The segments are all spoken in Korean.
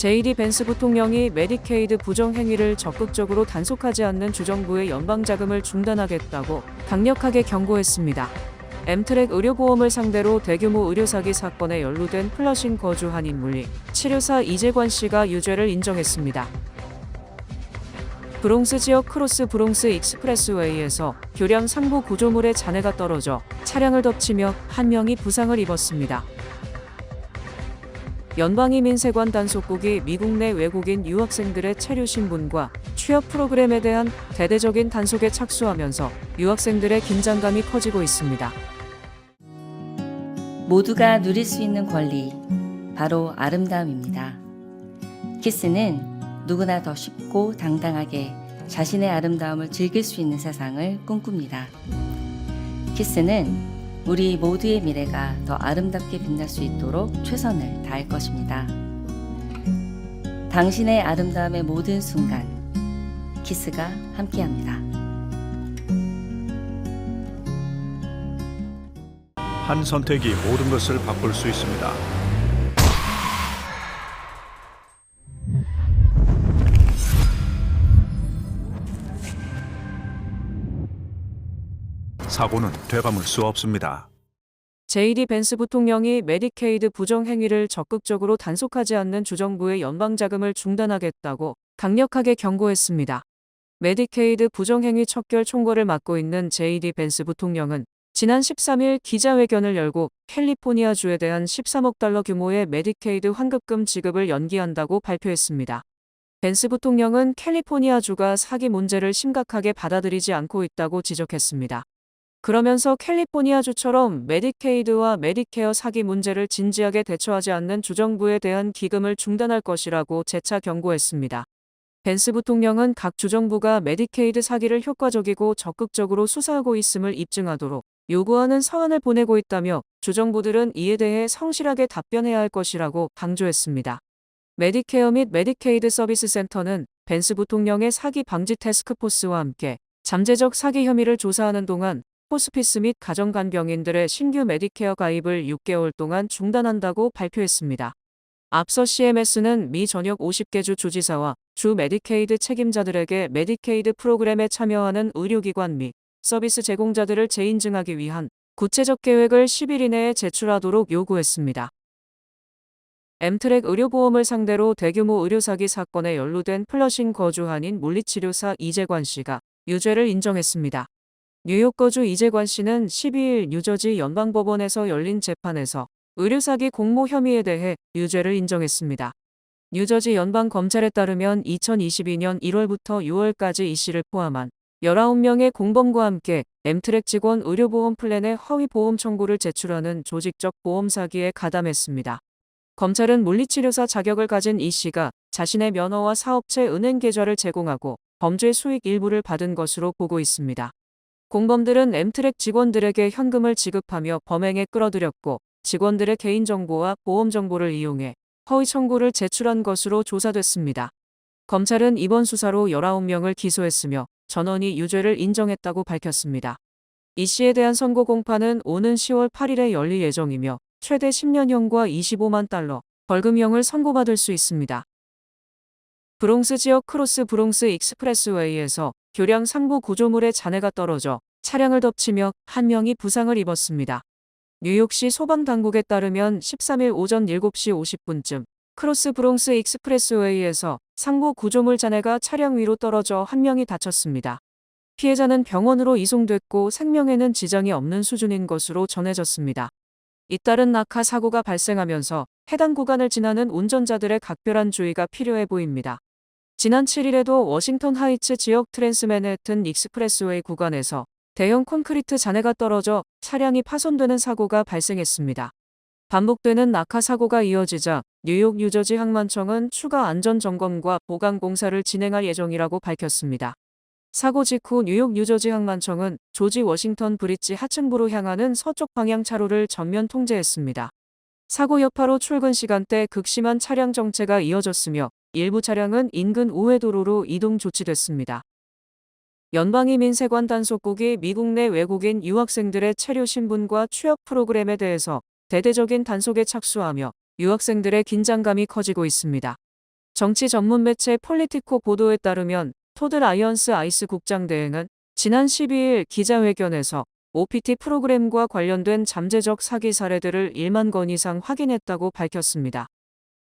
JD 벤스 부통령이 메디케이드 부정 행위를 적극적으로 단속하지 않는 주정부의 연방 자금을 중단하겠다고 강력하게 경고했습니다. 엠트랙 의료보험을 상대로 대규모 의료사기 사건에 연루된 플러싱 거주 한인 물리 치료사 이재관 씨가 유죄를 인정했습니다. 브롱스 지역 크로스 브롱스 익스프레스웨이에서 교량 상부 구조물에 잔해가 떨어져 차량을 덮치며 한 명이 부상을 입었습니다. 연방이민세관 단속국이 미국 내 외국인 유학생들의 체류 신분과 취업 프로그램에 대한 대대적인 단속에 착수하면서 유학생들의 긴장감이 커지고 있습니다. 모두가 누릴 수 있는 권리, 바로 아름다움입니다. 키스는 누구나 더 쉽고 당당하게 자신의 아름다움을 즐길 수 있는 세상을 꿈꿉니다. 키스는 우리 모두의 미래가 더 아름답게 빛날 수 있도록 최선을 다할 것입니다. 당신의 아름다움의 모든 순간, 키스가 함께합니다. 한 선택이 모든 것을 바꿀 수 있습니다. 사고는 되감을 수 없습니다. JD 벤스 부통령이 메디케이드 부정 행위를 적극적으로 단속하지 않는 주정부의 연방 자금을 중단하겠다고 강력하게 경고했습니다. 메디케이드 부정 행위 척결 총괄을 맡고 있는 JD 벤스 부통령은 지난 13일 기자회견을 열고 캘리포니아주에 대한 13억 달러 규모의 메디케이드 환급금 지급을 연기한다고 발표했습니다. 벤스 부통령은 캘리포니아주가 사기 문제를 심각하게 받아들이지 않고 있다고 지적했습니다. 그러면서 캘리포니아주처럼 메디케이드와 메디케어 사기 문제를 진지하게 대처하지 않는 주정부에 대한 기금을 중단할 것이라고 재차 경고했습니다. 벤스 부통령은 각 주정부가 메디케이드 사기를 효과적이고 적극적으로 수사하고 있음을 입증하도록 요구하는 서한을 보내고 있다며 주정부들은 이에 대해 성실하게 답변해야 할 것이라고 강조했습니다. 메디케어 및 메디케이드 서비스 센터는 벤스 부통령의 사기 방지 태스크포스와 함께 잠재적 사기 혐의를 조사하는 동안 호스피스 및 가정간병인들의 신규 메디케어 가입을 6개월 동안 중단한다고 발표했습니다. 앞서 CMS는 미 전역 50개 주 주지사와 주 메디케이드 책임자들에게 메디케이드 프로그램에 참여하는 의료기관 및 서비스 제공자들을 재인증하기 위한 구체적 계획을 10일 이내에 제출하도록 요구했습니다. 엠트랙 의료보험을 상대로 대규모 의료사기 사건에 연루된 플러싱 거주 한인 물리치료사 이재관 씨가 유죄를 인정했습니다. 뉴욕 거주 이재관 씨는 12일 뉴저지 연방법원에서 열린 재판에서 의료사기 공모 혐의에 대해 유죄를 인정했습니다. 뉴저지 연방검찰에 따르면 2022년 1월부터 6월까지 이 씨를 포함한 19명의 공범과 함께 엠트랙 직원 의료보험 플랜에 허위 보험 청구를 제출하는 조직적 보험 사기에 가담했습니다. 검찰은 물리치료사 자격을 가진 이 씨가 자신의 면허와 사업체 은행 계좌를 제공하고 범죄 수익 일부를 받은 것으로 보고 있습니다. 공범들은 엠트랙 직원들에게 현금을 지급하며 범행에 끌어들였고 직원들의 개인정보와 보험정보를 이용해 허위 청구를 제출한 것으로 조사됐습니다. 검찰은 이번 수사로 19명을 기소했으며 전원이 유죄를 인정했다고 밝혔습니다. 이 씨에 대한 선고 공판은 오는 10월 8일에 열릴 예정이며 최대 10년형과 25만 달러 벌금형을 선고받을 수 있습니다. 브롱스 지역 크로스 브롱스 익스프레스웨이에서 교량 상부 구조물에 잔해가 떨어져 차량을 덮치며 한 명이 부상을 입었습니다. 뉴욕시 소방당국에 따르면 13일 오전 7시 50분쯤 크로스 브롱스 익스프레스웨이에서 상부 구조물 잔해가 차량 위로 떨어져 한 명이 다쳤습니다. 피해자는 병원으로 이송됐고 생명에는 지장이 없는 수준인 것으로 전해졌습니다. 잇따른 낙하 사고가 발생하면서 해당 구간을 지나는 운전자들의 각별한 주의가 필요해 보입니다. 지난 7일에도 워싱턴 하이츠 지역 트랜스맨해튼 익스프레스웨이 구간에서 대형 콘크리트 잔해가 떨어져 차량이 파손되는 사고가 발생했습니다. 반복되는 낙하 사고가 이어지자 뉴욕 뉴저지 항만청은 추가 안전 점검과 보강 공사를 진행할 예정이라고 밝혔습니다. 사고 직후 뉴욕 뉴저지 항만청은 조지 워싱턴 브릿지 하층부로 향하는 서쪽 방향 차로를 전면 통제했습니다. 사고 여파로 출근 시간대 극심한 차량 정체가 이어졌으며 일부 차량은 인근 우회도로로 이동 조치됐습니다. 연방이민세관 단속국이 미국 내 외국인 유학생들의 체류 신분과 취업 프로그램에 대해서 대대적인 단속에 착수하며 유학생들의 긴장감이 커지고 있습니다. 정치 전문 매체 폴리티코 보도에 따르면 토드 라이언스 아이스 국장 대행은 지난 12일 기자회견에서 OPT 프로그램과 관련된 잠재적 사기 사례들을 1만 건 이상 확인했다고 밝혔습니다.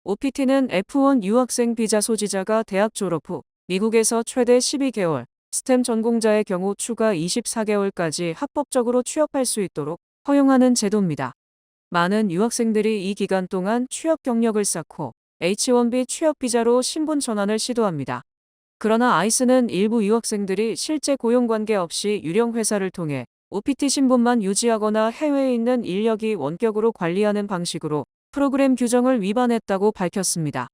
OPT는 F1 유학생 비자 소지자가 대학 졸업 후 미국에서 최대 12개월, 스템 전공자의 경우 추가 24개월까지 합법적으로 취업할 수 있도록 허용하는 제도입니다. 많은 유학생들이 이 기간 동안 취업 경력을 쌓고 H-1B 취업 비자로 신분 전환을 시도합니다. 그러나 아이스는 일부 유학생들이 실제 고용 관계 없이 유령 회사를 통해 OPT 신분만 유지하거나 해외에 있는 인력이 원격으로 관리하는 방식으로 프로그램 규정을 위반했다고 밝혔습니다.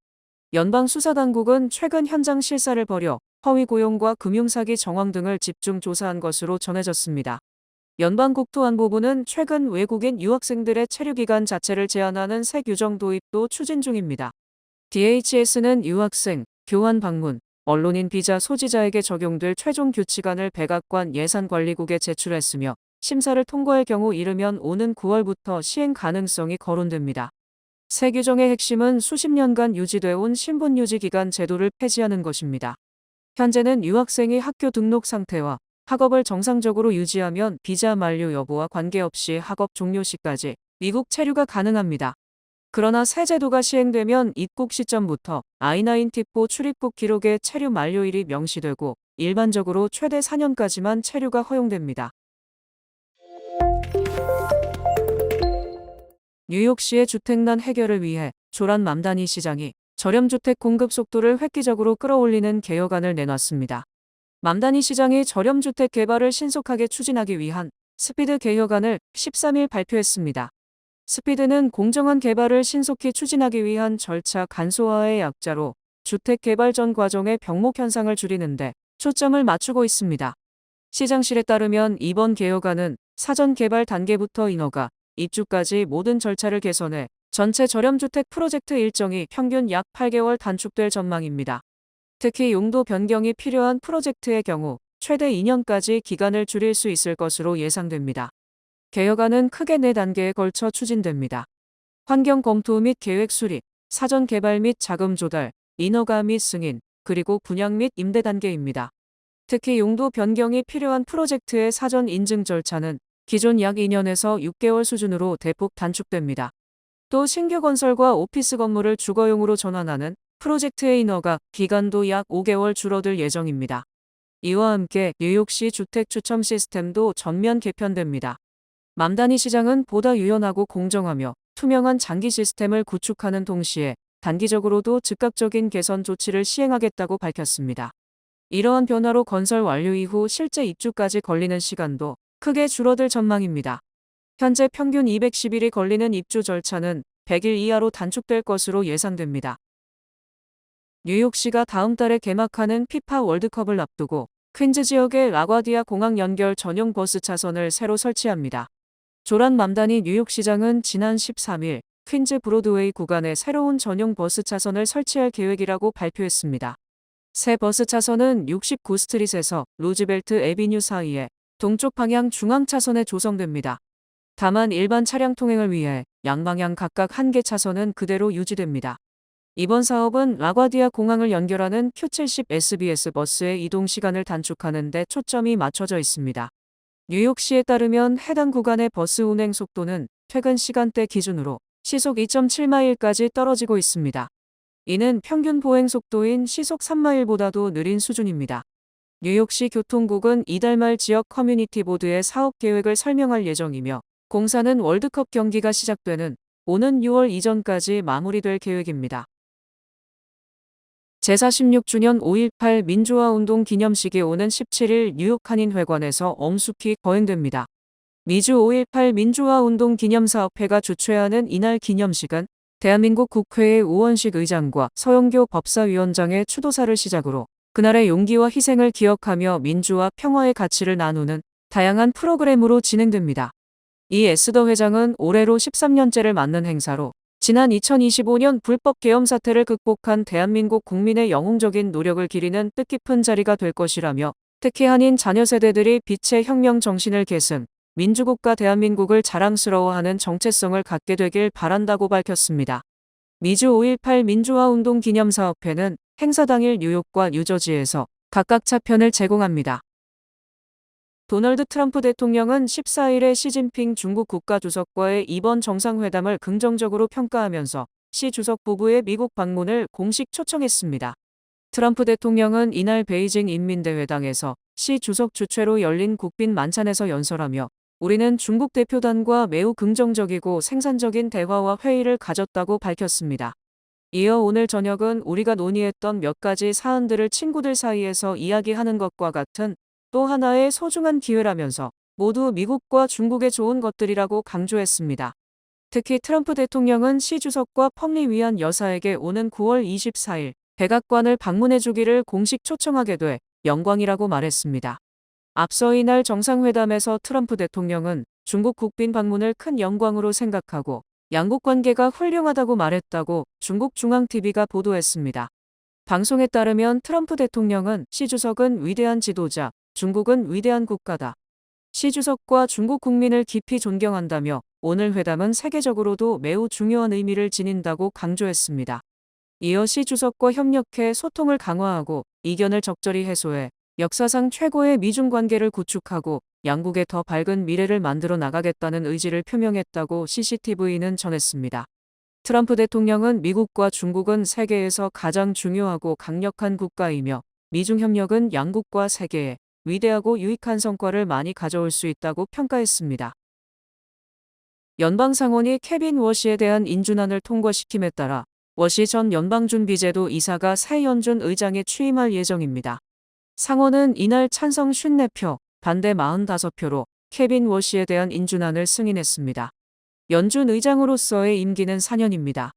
연방수사당국은 최근 현장 실사를 벌여 허위 고용과 금융사기 정황 등을 집중 조사한 것으로 전해졌습니다. 연방국토안보부는 최근 외국인 유학생들의 체류기간 자체를 제한하는 새 규정 도입도 추진 중입니다. DHS는 유학생, 교환 방문, 언론인 비자 소지자에게 적용될 최종 규칙안을 백악관 예산관리국에 제출했으며 심사를 통과할 경우 이르면 오는 9월부터 시행 가능성이 거론됩니다. 새 규정의 핵심은 수십 년간 유지되어 온 신분 유지 기간 제도를 폐지하는 것입니다. 현재는 유학생이 학교 등록 상태와 학업을 정상적으로 유지하면 비자 만료 여부와 관계없이 학업 종료 시까지 미국 체류가 가능합니다. 그러나 새 제도가 시행되면 입국 시점부터 I-9T4 출입국 기록에 체류 만료일이 명시되고 일반적으로 최대 4년까지만 체류가 허용됩니다. 뉴욕시의 주택난 해결을 위해 조란 맘다니 시장이 저렴주택 공급 속도를 획기적으로 끌어올리는 개혁안을 내놨습니다. 맘다니 시장이 저렴주택 개발을 신속하게 추진하기 위한 스피드 개혁안을 13일 발표했습니다. 스피드는 공정한 개발을 신속히 추진하기 위한 절차 간소화의 약자로 주택 개발 전 과정의 병목 현상을 줄이는데 초점을 맞추고 있습니다. 시장실에 따르면 이번 개혁안은 사전 개발 단계부터 인허가, 입주까지 모든 절차를 개선해 전체 저렴주택 프로젝트 일정이 평균 약 8개월 단축될 전망입니다. 특히 용도 변경이 필요한 프로젝트의 경우 최대 2년까지 기간을 줄일 수 있을 것으로 예상됩니다. 개혁안은 크게 4단계에 걸쳐 추진됩니다. 환경 검토 및 계획 수립, 사전 개발 및 자금 조달, 인허가 및 승인, 그리고 분양 및 임대 단계입니다. 특히 용도 변경이 필요한 프로젝트의 사전 인증 절차는 기존 약 2년에서 6개월 수준으로 대폭 단축됩니다. 또 신규 건설과 오피스 건물을 주거용으로 전환하는 프로젝트의 인허가 기간도 약 5개월 줄어들 예정입니다. 이와 함께 뉴욕시 주택 추첨 시스템도 전면 개편됩니다. 맘다니 시장은 보다 유연하고 공정하며 투명한 장기 시스템을 구축하는 동시에 단기적으로도 즉각적인 개선 조치를 시행하겠다고 밝혔습니다. 이러한 변화로 건설 완료 이후 실제 입주까지 걸리는 시간도 크게 줄어들 전망입니다. 현재 평균 210일이 걸리는 입주 절차는 100일 이하로 단축될 것으로 예상됩니다. 뉴욕시가 다음 달에 개막하는 피파 월드컵을 앞두고 퀸즈 지역의 라과디아 공항 연결 전용 버스 차선을 새로 설치합니다. 조란 맘다니 뉴욕시장은 지난 13일 퀸즈 브로드웨이 구간에 새로운 전용 버스 차선을 설치할 계획이라고 발표했습니다. 새 버스 차선은 69스트릿에서 루즈벨트 애비뉴 사이에 동쪽 방향 중앙 차선에 조성됩니다. 다만 일반 차량 통행을 위해 양방향 각각 1개 차선은 그대로 유지됩니다. 이번 사업은 라과디아 공항을 연결하는 Q70 SBS 버스의 이동 시간을 단축하는 데 초점이 맞춰져 있습니다. 뉴욕시에 따르면 해당 구간의 버스 운행 속도는 퇴근 시간대 기준으로 시속 2.7마일까지 떨어지고 있습니다. 이는 평균 보행 속도인 시속 3마일보다도 느린 수준입니다. 뉴욕시 교통국은 이달 말 지역 커뮤니티 보드의 사업 계획을 설명할 예정이며 공사는 월드컵 경기가 시작되는 오는 6월 이전까지 마무리될 계획입니다. 제46주년 5.18 민주화운동 기념식이 오는 17일 뉴욕 한인회관에서 엄숙히 거행됩니다. 미주 5.18 민주화운동 기념사업회가 주최하는 이날 기념식은 대한민국 국회의 우원식 의장과 서영교 법사위원장의 추도사를 시작으로 그날의 용기와 희생을 기억하며 민주와 평화의 가치를 나누는 다양한 프로그램으로 진행됩니다. 이 에스더 회장은 올해로 13년째를 맞는 행사로 지난 2025년 불법 계엄 사태를 극복한 대한민국 국민의 영웅적인 노력을 기리는 뜻깊은 자리가 될 것이라며 특히 한인 자녀 세대들이 빛의 혁명 정신을 계승, 민주국가 대한민국을 자랑스러워하는 정체성을 갖게 되길 바란다고 밝혔습니다. 미주 5.18 민주화운동 기념사업회는 행사 당일 뉴욕과 뉴저지에서 각각 차편을 제공합니다. 도널드 트럼프 대통령은 14일에 시진핑 중국 국가주석과의 이번 정상회담을 긍정적으로 평가하면서 시 주석 부부의 미국 방문을 공식 초청했습니다. 트럼프 대통령은 이날 베이징 인민대회당에서 시 주석 주최로 열린 국빈 만찬에서 연설하며 우리는 중국 대표단과 매우 긍정적이고 생산적인 대화와 회의를 가졌다고 밝혔습니다. 이어 오늘 저녁은 우리가 논의했던 몇 가지 사안들을 친구들 사이에서 이야기하는 것과 같은 또 하나의 소중한 기회라면서 모두 미국과 중국에 좋은 것들이라고 강조했습니다. 특히 트럼프 대통령은 시 주석과 펑리 위안 여사에게 오는 9월 24일 백악관을 방문해 주기를 공식 초청하게 돼 영광이라고 말했습니다. 앞서 이날 정상회담에서 트럼프 대통령은 중국 국빈 방문을 큰 영광으로 생각하고 양국 관계가 훌륭하다고 말했다고 중국 중앙TV가 보도했습니다. 방송에 따르면 트럼프 대통령은 시 주석은 위대한 지도자, 중국은 위대한 국가다. 시 주석과 중국 국민을 깊이 존경한다며 오늘 회담은 세계적으로도 매우 중요한 의미를 지닌다고 강조했습니다. 이어 시 주석과 협력해 소통을 강화하고 이견을 적절히 해소해 역사상 최고의 미중 관계를 구축하고 양국의 더 밝은 미래를 만들어 나가겠다는 의지를 표명했다고 CCTV는 전했습니다. 트럼프 대통령은 미국과 중국은 세계에서 가장 중요하고 강력한 국가이며 미중 협력은 양국과 세계에 위대하고 유익한 성과를 많이 가져올 수 있다고 평가했습니다. 연방상원이 케빈 워시에 대한 인준안을 통과시킴에 따라 워시 전 연방준비제도 이사가 새 연준 의장에 취임할 예정입니다. 상원은 이날 찬성 54표, 반대 45표로 케빈 워시에 대한 인준안을 승인했습니다. 연준 의장으로서의 임기는 4년입니다.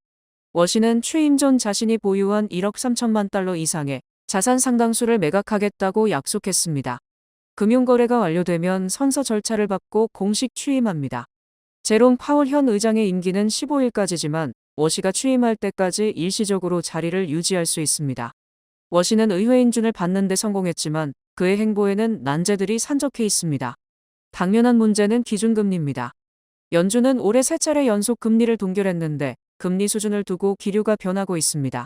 워시는 취임 전 자신이 보유한 1억 3천만 달러 이상의 자산 상당수를 매각하겠다고 약속했습니다. 금융거래가 완료되면 선서 절차를 밟고 공식 취임합니다. 제롬 파월 현 의장의 임기는 15일까지지만 워시가 취임할 때까지 일시적으로 자리를 유지할 수 있습니다. 워시는 의회 인준을 받는 데 성공했지만 그의 행보에는 난제들이 산적해 있습니다. 당면한 문제는 기준금리입니다. 연준은 올해 3차례 연속 금리를 동결했는데 금리 수준을 두고 기류가 변하고 있습니다.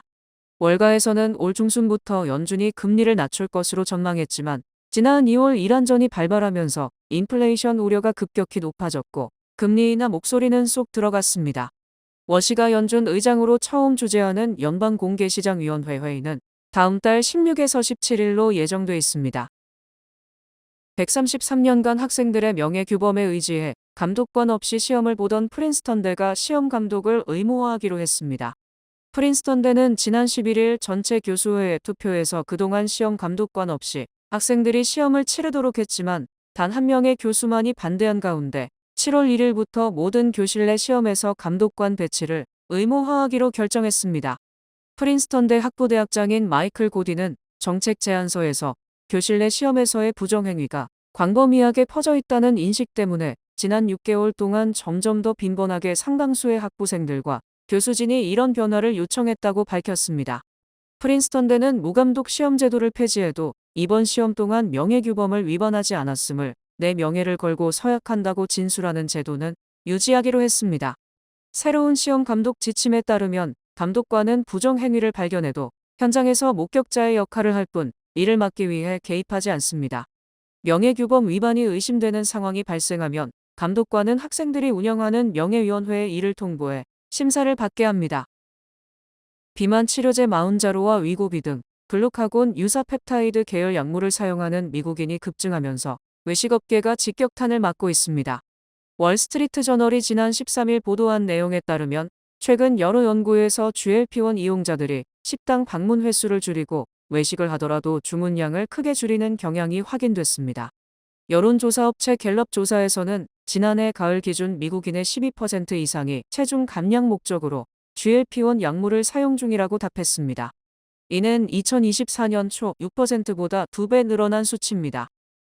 월가에서는 올 중순부터 연준이 금리를 낮출 것으로 전망했지만 지난 2월 이란전이 발발하면서 인플레이션 우려가 급격히 높아졌고 금리 인하 목소리는 쏙 들어갔습니다. 워시가 연준 의장으로 처음 주재하는 연방공개시장위원회 회의는 다음 달 16에서 17일로 예정돼 있습니다. 133년간 학생들의 명예규범에 의지해 감독관 없이 시험을 보던 프린스턴대가 시험 감독을 의무화하기로 했습니다. 프린스턴대는 지난 11일 전체 교수회의 투표에서 그동안 시험 감독관 없이 학생들이 시험을 치르도록 했지만 단 한 명의 교수만이 반대한 가운데 7월 1일부터 모든 교실 내 시험에서 감독관 배치를 의무화하기로 결정했습니다. 프린스턴대 학부대학장인 마이클 고디는 정책 제안서에서 교실 내 시험에서의 부정행위가 광범위하게 퍼져 있다는 인식 때문에 지난 6개월 동안 점점 더 빈번하게 상당수의 학부생들과 교수진이 이런 변화를 요청했다고 밝혔습니다. 프린스턴대는 무감독 시험 제도를 폐지해도 이번 시험 동안 명예규범을 위반하지 않았음을 내 명예를 걸고 서약한다고 진술하는 제도는 유지하기로 했습니다. 새로운 시험 감독 지침에 따르면 감독관은 부정행위를 발견해도 현장에서 목격자의 역할을 할 뿐 이를 막기 위해 개입하지 않습니다. 명예규범 위반이 의심되는 상황이 발생하면 감독관은 학생들이 운영하는 명예위원회에 이를 통보해 심사를 받게 합니다. 비만 치료제 마운자로와 위고비 등 글루카곤 유사 펩타이드 계열 약물을 사용하는 미국인이 급증하면서 외식업계가 직격탄을 맞고 있습니다. 월스트리트 저널이 지난 13일 보도한 내용에 따르면 최근 여러 연구에서 GLP-1 이용자들이 식당 방문 횟수를 줄이고 외식을 하더라도 주문량을 크게 줄이는 경향이 확인됐습니다. 여론조사업체 갤럽 조사에서는 지난해 가을 기준 미국인의 12% 이상이 체중 감량 목적으로 GLP-1 약물을 사용 중이라고 답했습니다. 이는 2024년 초 6%보다 2배 늘어난 수치입니다.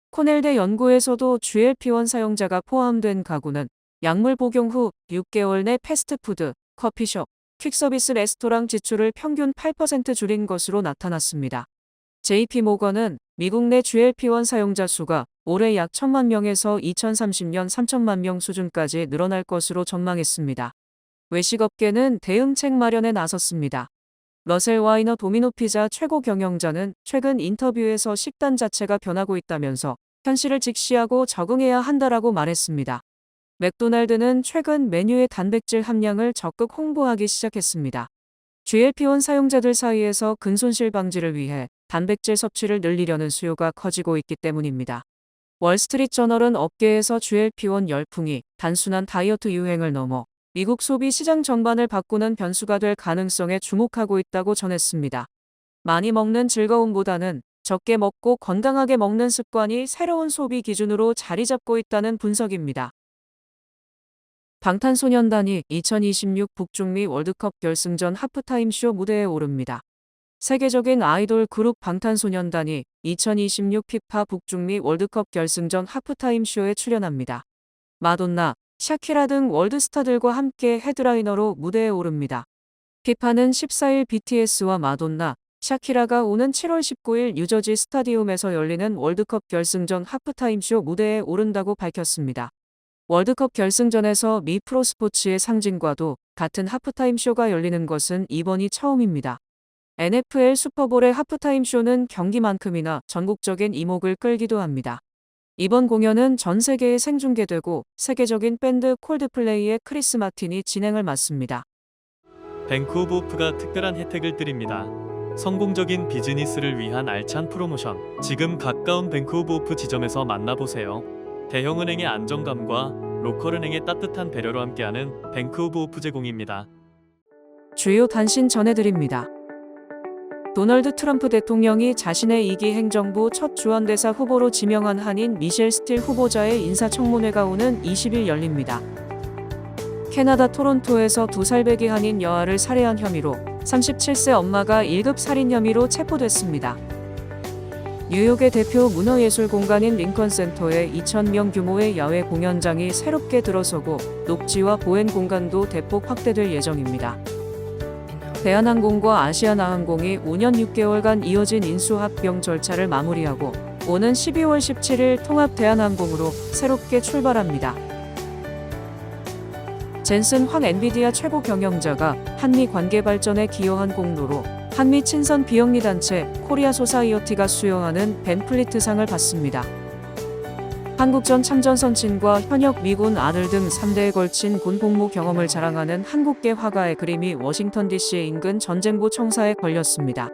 코넬대 연구에서도 GLP-1 사용자가 포함된 가구는 약물 복용 후 6개월 내 패스트푸드, 커피숍, 퀵서비스 레스토랑 지출을 평균 8% 줄인 것으로 나타났습니다. JP모건은 미국 내 GLP-1 사용자 수가 올해 약 1,000만 명에서 2030년 3천만 명 수준까지 늘어날 것으로 전망했습니다. 외식업계는 대응책 마련에 나섰습니다. 러셀 와이너 도미노 피자 최고 경영자는 최근 인터뷰에서 식단 자체가 변하고 있다면서 현실을 직시하고 적응해야 한다라고 말했습니다. 맥도날드는 최근 메뉴의 단백질 함량을 적극 홍보하기 시작했습니다. GLP-1 사용자들 사이에서 근손실 방지를 위해 단백질 섭취를 늘리려는 수요가 커지고 있기 때문입니다. 월스트리트저널은 업계에서 GLP-1 열풍이 단순한 다이어트 유행을 넘어 미국 소비 시장 전반을 바꾸는 변수가 될 가능성에 주목하고 있다고 전했습니다. 많이 먹는 즐거움보다는 적게 먹고 건강하게 먹는 습관이 새로운 소비 기준으로 자리 잡고 있다는 분석입니다. 방탄소년단이 2026 북중미 월드컵 결승전 하프타임 쇼 무대에 오릅니다. 세계적인 아이돌 그룹 방탄소년단이 2026 피파 북중미 월드컵 결승전 하프타임 쇼에 출연합니다. 마돈나, 샤키라 등 월드스타들과 함께 헤드라이너로 무대에 오릅니다. 피파는 14일 BTS와 마돈나, 샤키라가 오는 7월 19일 뉴저지 스타디움에서 열리는 월드컵 결승전 하프타임 쇼 무대에 오른다고 밝혔습니다. 월드컵 결승전에서 미 프로스포츠의 상징과도 같은 하프타임 쇼가 열리는 것은 이번이 처음입니다. NFL 슈퍼볼의 하프타임 쇼는 경기만큼이나 전국적인 이목을 끌기도 합니다. 이번 공연은 전 세계에 생중계되고 세계적인 밴드 콜드플레이의 크리스 마틴이 진행을 맡습니다. 뱅크 오브 호프가 특별한 혜택을 드립니다. 성공적인 비즈니스를 위한 알찬 프로모션. 지금 가까운 뱅크 오브 호프 지점에서 만나보세요. 대형은행의 안정감과 로컬은행의 따뜻한 배려로 함께하는 뱅크 오브 호프 제공입니다. 주요 단신 전해드립니다. 도널드 트럼프 대통령이 자신의 2기 행정부 첫 주한대사 후보로 지명한 한인 미셸 스틸 후보자의 인사청문회가 오는 20일 열립니다. 캐나다 토론토에서 2살배기 한인 여아를 살해한 혐의로 37세 엄마가 1급 살인 혐의로 체포됐습니다. 뉴욕의 대표 문화예술공간인 링컨센터에 2,000명 규모의 야외 공연장이 새롭게 들어서고 녹지와 보행 공간도 대폭 확대될 예정입니다. 대한항공과 아시아나항공이 5년 6개월간 이어진 인수합병 절차를 마무리하고 오는 12월 17일 통합 대한항공으로 새롭게 출발합니다. 젠슨 황 엔비디아 최고 경영자가 한미 관계 발전에 기여한 공로로 한미 친선 비영리 단체 코리아 소사이어티가 수여하는 벤 플리트상을 받습니다. 한국전 참전 선친과 현역 미군 아들 등 3대에 걸친 군 복무 경험을 자랑하는 한국계 화가의 그림이 워싱턴 DC 인근 전쟁부 청사에 걸렸습니다.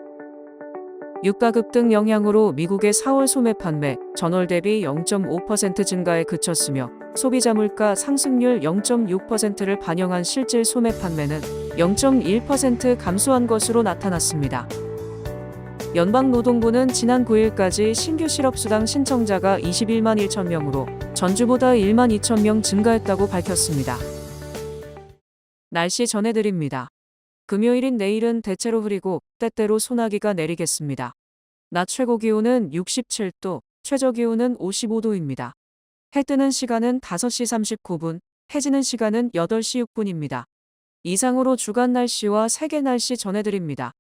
유가 급등 영향으로 미국의 4월 소매 판매 전월 대비 0.5% 증가에 그쳤으며 소비자 물가 상승률 0.6%를 반영한 실질 소매 판매는 0.1% 감소한 것으로 나타났습니다. 연방노동부는 지난 9일까지 신규 실업수당 신청자가 21만 1천 명으로 전주보다 1만 2천 명 증가했다고 밝혔습니다. 날씨 전해드립니다. 금요일인 내일은 대체로 흐리고 때때로 소나기가 내리겠습니다. 낮 최고 기온은 67도, 최저 기온은 55도입니다. 해 뜨는 시간은 5시 39분, 해 지는 시간은 8시 6분입니다. 이상으로 주간 날씨와 세계 날씨 전해드립니다.